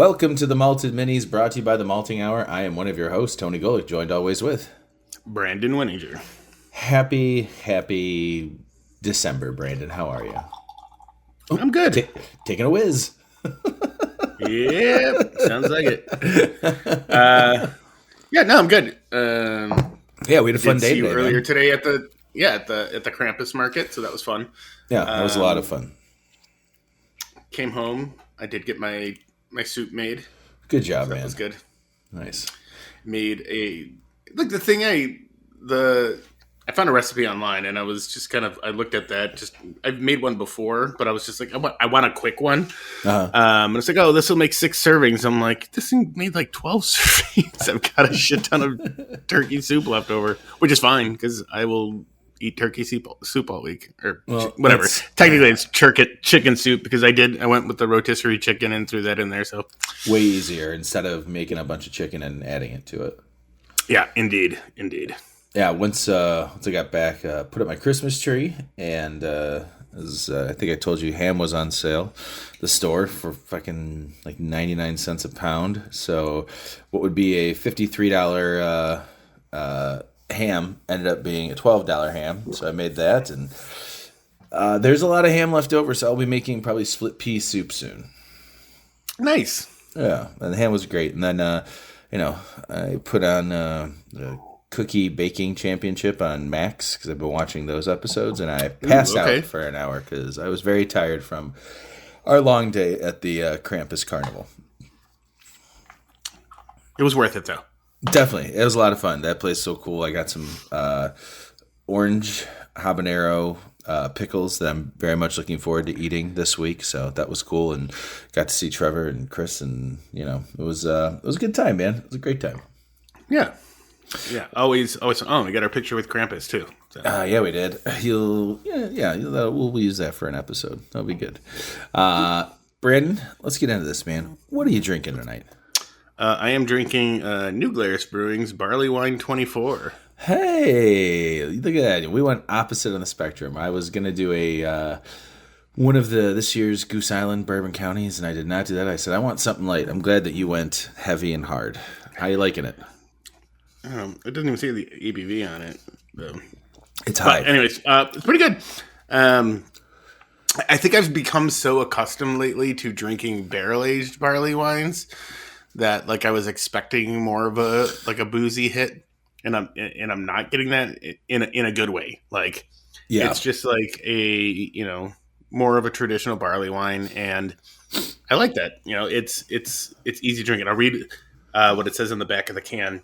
Welcome to the Malted Minis, brought to you by the Malting Hour. I am one of your hosts, Tony Golick, joined always with Brandon Winninger. Happy December, Brandon. How are you? Oh, I'm good. Taking a whiz. Yep, sounds like it. I'm good. Yeah, we had a fun day today, earlier man. today at the Krampus market, so that was fun. Yeah, that was a lot of fun. Came home. I did get my soup made. Good job, so man. That was good. Nice. Made I found a recipe online, and I was just I looked at that. I've made one before, but I was just like, I want a quick one. Uh-huh. And it's like, oh, this will make 6 servings. I'm like, this thing made like 12 servings. I've got a shit ton of turkey soup left over, which is fine because I will eat turkey soup all week or whatever. Technically, it's chicken soup because I went with the rotisserie chicken and threw that in there. So way easier instead of making a bunch of chicken and adding it to it. Yeah, indeed. Yeah, once I got back, put up my Christmas tree, and I think I told you ham was on sale, the store, for fucking like 99 cents a pound. So what would be a $53 ham ended up being a $12 ham. So I made that, and there's a lot of ham left over, so I'll be making probably split pea soup soon. Nice. Yeah, and the ham was great. And then, I put on the cookie baking championship on Max because I've been watching those episodes, and I passed out for an hour because I was very tired from our long day at the Krampus Carnival. It was worth it, though. Definitely. It was a lot of fun. That place is so cool. I got some orange habanero pickles that I'm very much looking forward to eating this week. So that was cool, and got to see Trevor and Chris, and it was a good time, man. It was a great time. Yeah. Yeah, always. Oh, we got our picture with Krampus too. So. Yeah, we did. We'll use that for an episode. That'll be good. Brandon, let's get into this, man. What are you drinking tonight? I am drinking New Glarus Brewing's Barley Wine 24. Hey, look at that. We went opposite on the spectrum. I was gonna do one of this year's Goose Island Bourbon Counties, and I did not do that. I said I want something light. I'm glad that you went heavy and hard. How you liking it? It doesn't even say the ABV on it. It's high. But anyways, it's pretty good. I think I've become so accustomed lately to drinking barrel-aged barley wines that I was expecting more of a boozy hit, and I'm not getting that in a good way. It's just a more of a traditional barley wine, and I like that. It's easy drinking. I'll read what it says on the back of the can.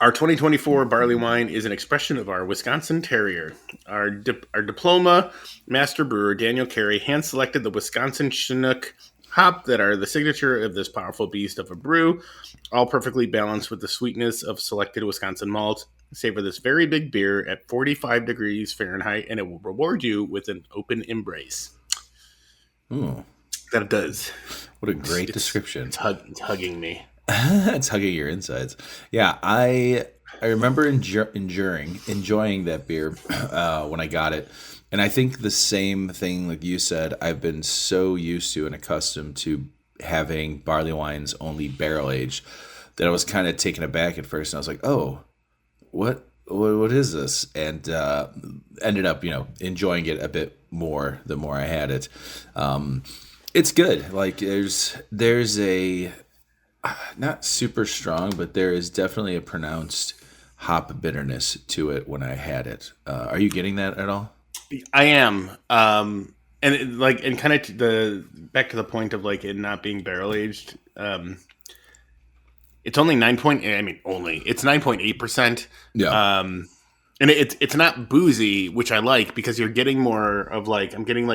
Our 2024 barley wine is an expression of our Wisconsin Terrier. Our diploma master brewer, Daniel Carey, hand-selected the Wisconsin Chinook hop that are the signature of this powerful beast of a brew, all perfectly balanced with the sweetness of selected Wisconsin malt. Savor this very big beer at 45 degrees Fahrenheit, and it will reward you with an open embrace. Ooh. That it does. What a great description. It's hugging me. It's hugging your insides. Yeah, I remember enjoying that beer when I got it. And I think the same thing like you said, I've been so used to and accustomed to having barley wines only barrel aged that I was kind of taken aback at first. And I was like, oh, what is this? And ended up, enjoying it a bit more the more I had it. It's good. There's a... not super strong, but there is definitely a pronounced hop bitterness to it when I had it. Are you getting that at all? I am. And kind of back to the point of it not being barrel aged. It's only 9.8%. Yeah. And it's not boozy, which I like because you're getting more of I'm getting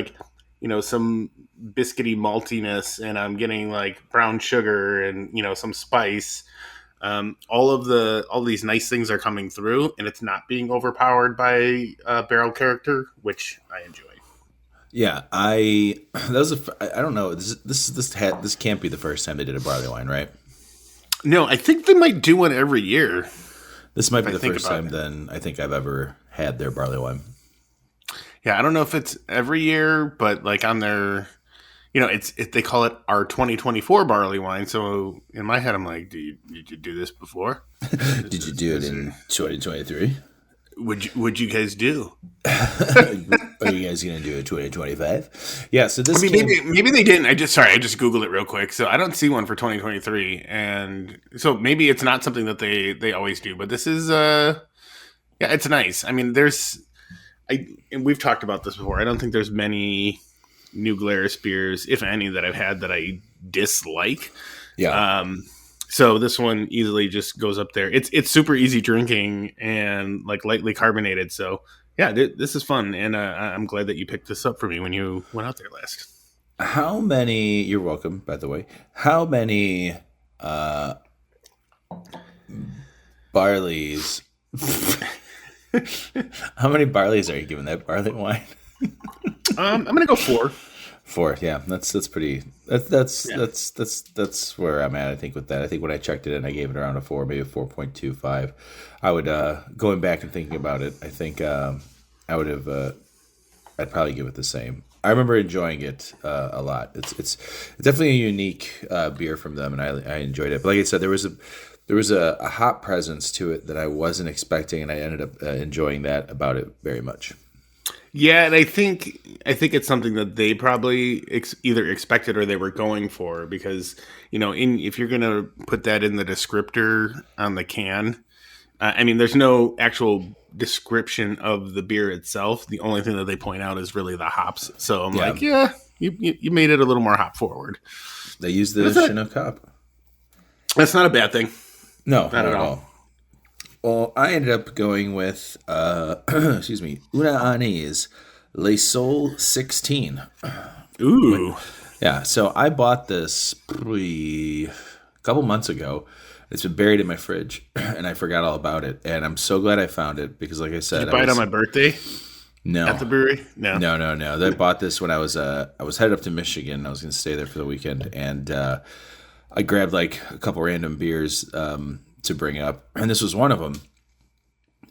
some biscuity maltiness, and I'm getting brown sugar and some spice. All these nice things are coming through, and it's not being overpowered by barrel character, which I enjoy. Yeah, I don't know. This can't be the first time they did a barley wine, right? No, I think they might do one every year. This might be the first time then I think I've ever had their barley wine. Yeah, I don't know if it's every year, but on their they call it our 2024 barley wine. So in my head, I'm like, did you do this before? Did you do it in 2023? Would you guys do? Are you guys gonna do it 2025? Yeah. So this. Maybe they didn't. I just googled it real quick. So I don't see one for 2023, and so maybe it's not something that they always do. But this is yeah, it's nice. I mean, and we've talked about this before. I don't think there's many New Glarus beers, if any, that I've had that I dislike. Yeah. So this one easily just goes up there. It's super easy drinking and like lightly carbonated. So yeah, this is fun, and I'm glad that you picked this up for me when you went out there last. How many? You're welcome, by the way. How many barleys? How many barleys are you giving that barley wine? I'm gonna go 4. 4, yeah, that's pretty. That's where I'm at. I think with that. I think when I checked it in, I gave it around a 4, maybe a 4.25. I would going back and thinking about it. I think I would have. I'd probably give it the same. I remember enjoying it a lot. It's definitely a unique beer from them, and I enjoyed it. But like I said, there was a hop presence to it that I wasn't expecting, and I ended up enjoying that about it very much. Yeah, and I think it's something that they probably either expected or they were going for, because if you're gonna put that in the descriptor on the can, I mean, there's no actual description of the beer itself. The only thing that they point out is really the hops. So I'm like, yeah, you made it a little more hop forward. They use the Chinook hop. That's not a bad thing. No, not at all. Well, I ended up going with, excuse me, Une Année's Seul 16. Ooh. Yeah, so I bought this probably a couple months ago. It's been buried in my fridge, and I forgot all about it. And I'm so glad I found it because, like I said, did you buy it on my birthday? No. At the brewery? No. I bought this when I was headed up to Michigan. I was going to stay there for the weekend, and I grabbed like a couple random beers to bring up, and this was one of them,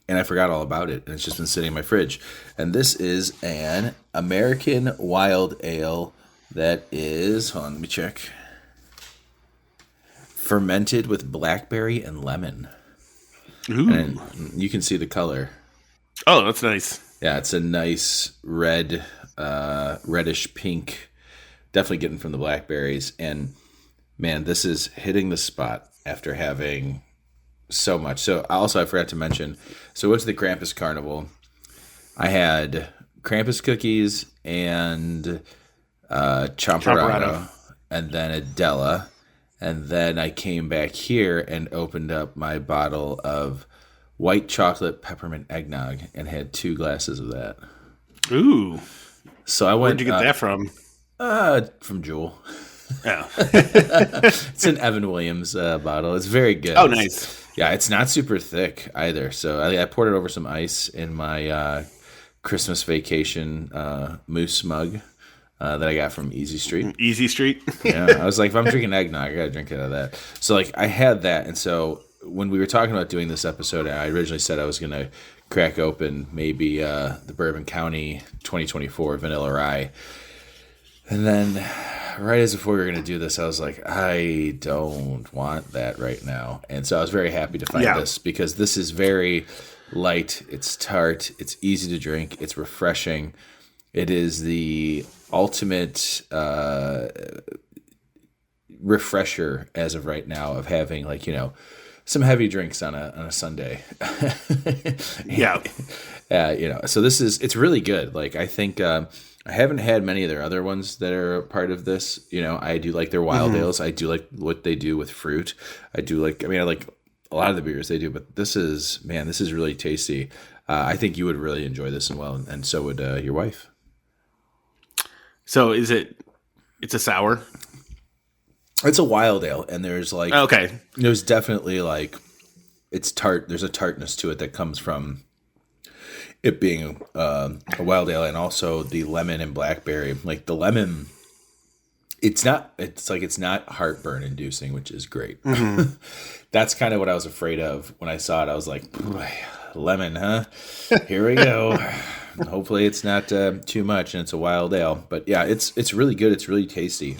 and I forgot all about it, and it's just been sitting in my fridge. And this is an American Wild Ale that is, hold on, let me check, fermented with blackberry and lemon. Ooh. And you can see the color. Oh, that's nice. Yeah, it's a nice red, reddish pink, definitely getting from the blackberries. And man, this is hitting the spot after having so much. So also, I forgot to mention, so what's the Krampus Carnival? I had Krampus cookies and Champorado, and then Adela, and then I came back here and opened up my bottle of white chocolate peppermint eggnog and had 2 glasses of that. Ooh. So I went. Where'd you get that from? From Jewel. Oh. It's an Evan Williams bottle. It's very good. Oh, nice. Yeah, it's not super thick either. So I poured it over some ice in my Christmas vacation moose mug that I got from Easy Street. Easy Street? Yeah, I was like, if I'm drinking eggnog, I got to drink out of that. So like I had that. And so when we were talking about doing this episode, I originally said I was going to crack open maybe the Bourbon County 2024 Vanilla Rye. And then right as before we were going to do this, I was like, I don't want that right now. And so I was very happy to find this because this is very light. It's tart. It's easy to drink. It's refreshing. It is the ultimate refresher as of right now of having some heavy drinks on a Sunday. Yeah. So it's really good. Like I think I haven't had many of their other ones that are part of this. I do like their wild ales. I do like what they do with fruit. I like a lot of the beers they do, but this is really tasty. I think you would really enjoy this as well, and so would your wife. So it's a sour? It's a wild ale, and there's there's definitely it's tart. There's a tartness to it that comes from it being a wild ale, and also the lemon and blackberry. Like the lemon, it's not heartburn inducing, which is great. Mm-hmm. That's kind of what I was afraid of when I saw it. I was like, lemon, huh? Here we go. hopefully it's not too much and it's a wild ale. But yeah, it's really good. It's really tasty.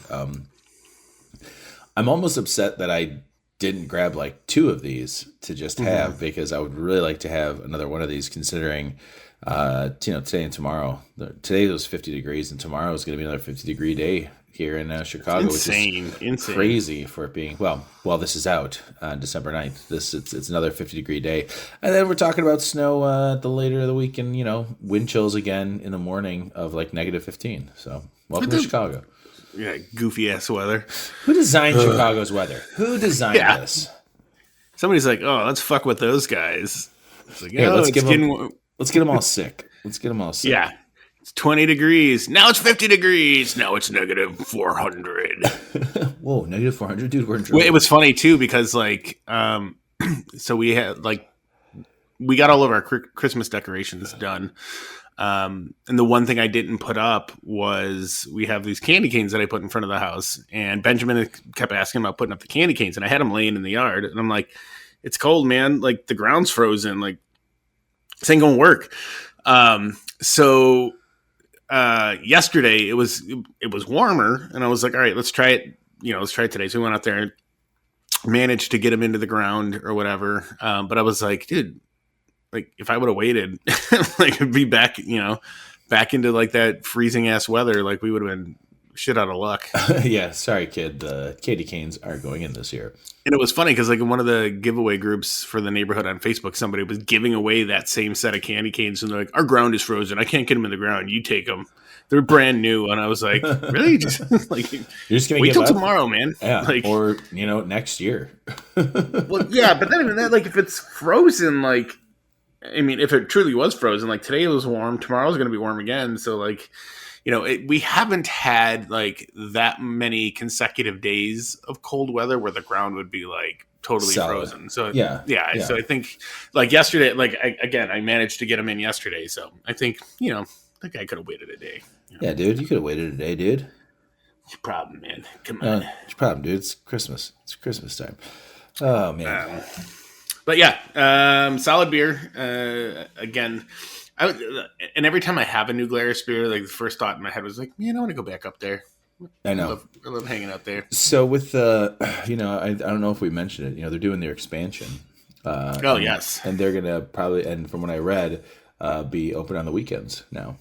I'm almost upset that I didn't grab like two of these to just have because I would really like to have another one of these. Considering, today and tomorrow. Today was 50 degrees, and tomorrow is going to be another 50-degree day here in Chicago, Insane. which is crazy for it being well. This is out on December 9th. It's another 50-degree day, and then we're talking about snow at the later of the week, and wind chills again in the morning of like -15. So welcome to Chicago. Yeah, goofy ass weather. Who designed Chicago's weather? Who designed this? Somebody's like, oh, let's fuck with those guys. It's like, let's get them all sick. Let's get them all sick. Yeah. It's 20 degrees. Now it's 50 degrees. Now it's -400. Whoa, -400? Dude, we're in trouble. It was funny, too, because, so we had, we got all of our Christmas decorations done. And the one thing I didn't put up was we have these candy canes that I put in front of the house, and Benjamin kept asking about putting up the candy canes, and I had them laying in the yard, and I'm like, it's cold, man. Like, the ground's frozen. Like, this ain't gonna work. So yesterday it was warmer, and I was like, all right, let's try it. Let's try it today. So we went out there and managed to get them into the ground or whatever. But I was like, dude, like if I would have waited, like it'd be back into like that freezing ass weather. Like we would have been shit out of luck. Yeah, sorry, kid. The candy canes aren't going in this year. And it was funny because like in one of the giveaway groups for the neighborhood on Facebook, somebody was giving away that same set of candy canes, and they're like, "Our ground is frozen. I can't get them in the ground. You take them. They're brand new." And I was like, "Really? Just like you're just gonna wait till up? Tomorrow, man? Yeah, like, or next year." Well, yeah, but then even that, like if it's frozen, like I mean, if it truly was frozen, like today it was warm, tomorrow's going to be warm again. So like, we haven't had like that many consecutive days of cold weather where the ground would be like totally frozen. So yeah. So I think like yesterday, like I managed to get them in yesterday. So I think, the guy could have waited a day. Yeah, dude, you could have waited a day, dude. What's your problem, man? Come on. What's your problem, dude? It's Christmas. It's Christmas time. Oh man. But yeah, solid beer. Again, and every time I have a new Glarus beer, like the first thought in my head was like, man, I want to go back up there. I know. I love hanging out there. So with the, I don't know if we mentioned it. They're doing their expansion. Yes, and they're gonna probably, and from what I read, be open on the weekends now.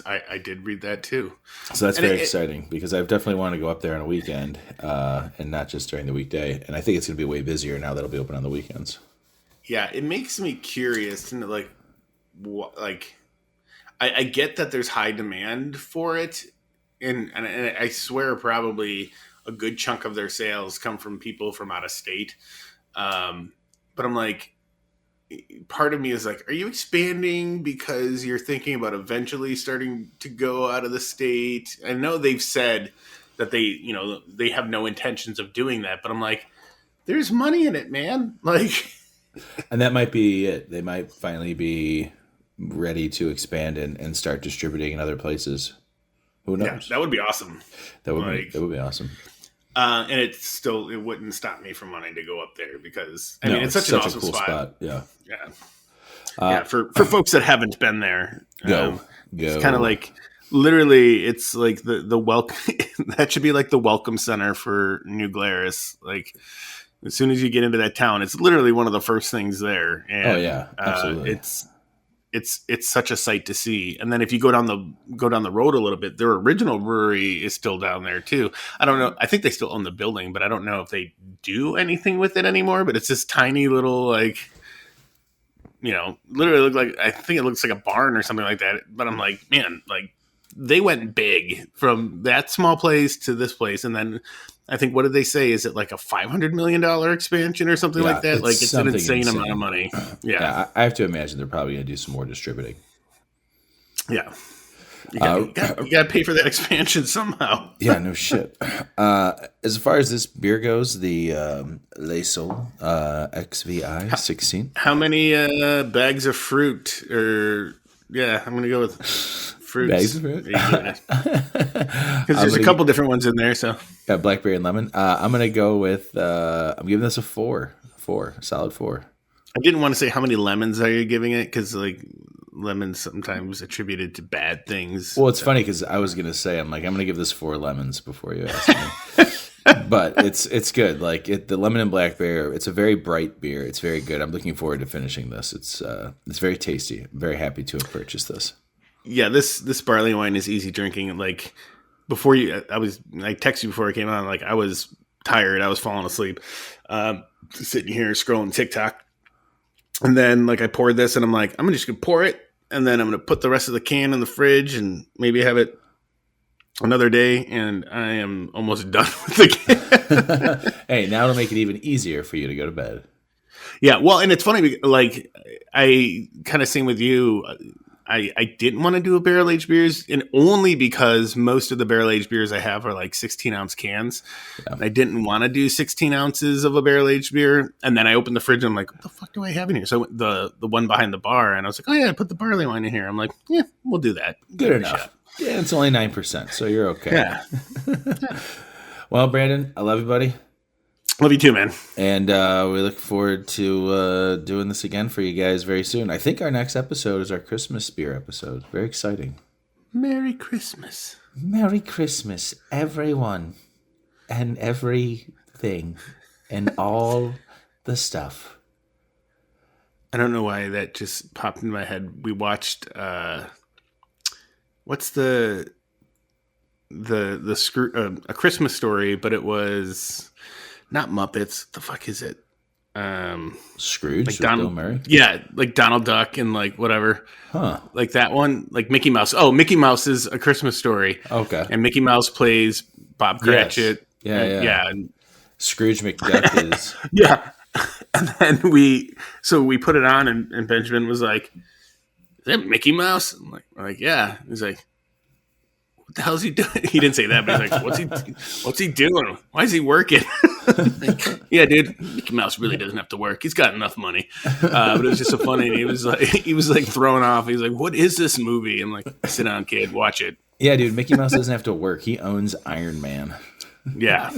I did read that too. So that's very exciting because I've definitely wanted to go up there on a weekend and not just during the weekday. And I think it's going to be way busier now that it'll be open on the weekends. Yeah, it makes me curious to know, I get that there's high demand for it, and I swear probably a good chunk of their sales come from people from out of state. But I'm like, part of me is like, are you expanding because you're thinking about eventually starting to go out of the state? I know they've said that they have no intentions of doing that, but I'm like, there's money in it, man. Like, and that might be it. They might finally be ready to expand and start distributing in other places. Who knows? Yeah, that would be awesome. That would be awesome. And it wouldn't stop me from wanting to go up there because I mean it's such an awesome cool spot. Yeah. For folks that haven't been there, go. It's kind of like literally, it's like the welcome. That should be like the welcome center for New Glarus. Like as soon as you get into that town, it's literally one of the first things there. And, absolutely. It's such a sight to see. And then if you go down the road a little bit, their original brewery is still down there too. I don't know. I think they still own the building, but I don't know if they do anything with it anymore. But it's this tiny little literally I think it looks like a barn or something like that. But I'm like, man, like they went big from that small place to this place, and then I think, what did they say? Is it like a $500 million expansion or something like that? Like it's an insane amount of money. Yeah. I have to imagine they're probably going to do some more distributing. Yeah. You got to pay for that expansion somehow. Yeah, no shit. As far as this beer goes, the Le Sol XVI 16. How many bags of fruit? I'm going to go with fruits. Bags of fruit? Because there's a couple different ones in there. So got blackberry and lemon. I'm going to go with, I'm giving this a 4. 4. Solid 4. I didn't want to say how many lemons are you giving it because like lemons sometimes attributed to bad things. Well, it's funny because I was gonna say I'm gonna give this 4 lemons before you ask me. But it's good. Like the lemon and black bear, it's a very bright beer. It's very good. I'm looking forward to finishing this. It's very tasty. I'm very happy to have purchased this. Yeah, this barley wine is easy drinking. Like before I texted you before I came on. Like I was tired. I was falling asleep, sitting here scrolling TikTok, and then like I poured this, and I'm like, I'm just gonna pour it, and then I'm gonna put the rest of the can in the fridge, and maybe have it another day, and I am almost done with the can. Hey, now it'll make it even easier for you to go to bed. Yeah, well, and it's funny, like I kind of same with you. I didn't want to do a barrel aged beers, and only because most of the barrel aged beers I have are like 16-ounce cans. Yeah. I didn't want to do 16 ounces of a barrel aged beer, and then I opened the fridge and I'm like, what the fuck do I have in here? So the one behind the bar, and I was like, oh yeah, I put the barley wine in here. I'm like, yeah, we'll do that. Good enough. Yeah, it's only 9%, so you're okay. Yeah. Well, Brandon, I love you, buddy. Love you too, man. And we look forward to doing this again for you guys very soon. I think our next episode is our Christmas beer episode. Very exciting. Merry Christmas. Merry Christmas, everyone. And everything. And all the stuff. I don't know why that just popped in my head. We watched... what's the A Christmas Story, but it was not Muppets. The fuck is it? Scrooge like with Bill Murray? Yeah, like Donald Duck and like whatever. Huh. Like that one, like Mickey Mouse. Oh, Mickey Mouse is A Christmas Story. Okay. And Mickey Mouse plays Bob Cratchit. Yes. Yeah. And Scrooge McDuck is. Yeah. And then we put it on, and Benjamin was like, is that Mickey Mouse? I'm like, yeah. He's like, what the hell is he doing? He didn't say that, but he's like, what's he doing? Why is he working? Like, yeah, dude, Mickey Mouse really doesn't have to work. He's got enough money. But it was just so funny. And he was like thrown off. He's like, what is this movie? I'm like, sit down, kid, watch it. Yeah, dude, Mickey Mouse doesn't have to work. He owns Iron Man. Yeah.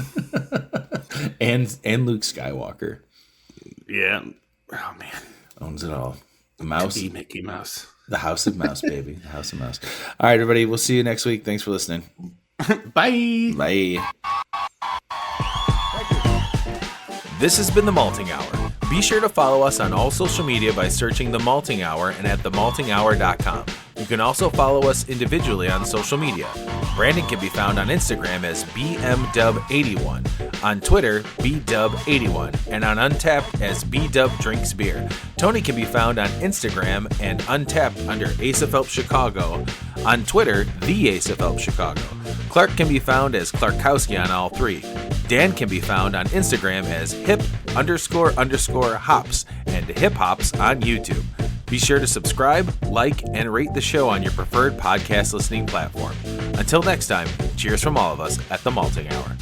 and Luke Skywalker. Yeah. Oh man. Owns it all. The mouse. To be Mickey Mouse. The House of Mouse, baby. The House of Mouse. All right, everybody. We'll see you next week. Thanks for listening. Bye. Bye. This has been The Malting Hour. Be sure to follow us on all social media by searching The Malting Hour and at themaltinghour.com. You can also follow us individually on social media. Brandon can be found on Instagram as BMDub81, on Twitter, BDub81, and on Untapped as BDubDrinksBeer. Tony can be found on Instagram and Untapped under Ace of Help Chicago, on Twitter, The Ace of Help Chicago. Clark can be found as Clarkowski on all three. Dan can be found on Instagram as hip__hops and hip hops on YouTube. Be sure to subscribe, like, and rate the show on your preferred podcast listening platform. Until next time, cheers from all of us at The Malting Hour.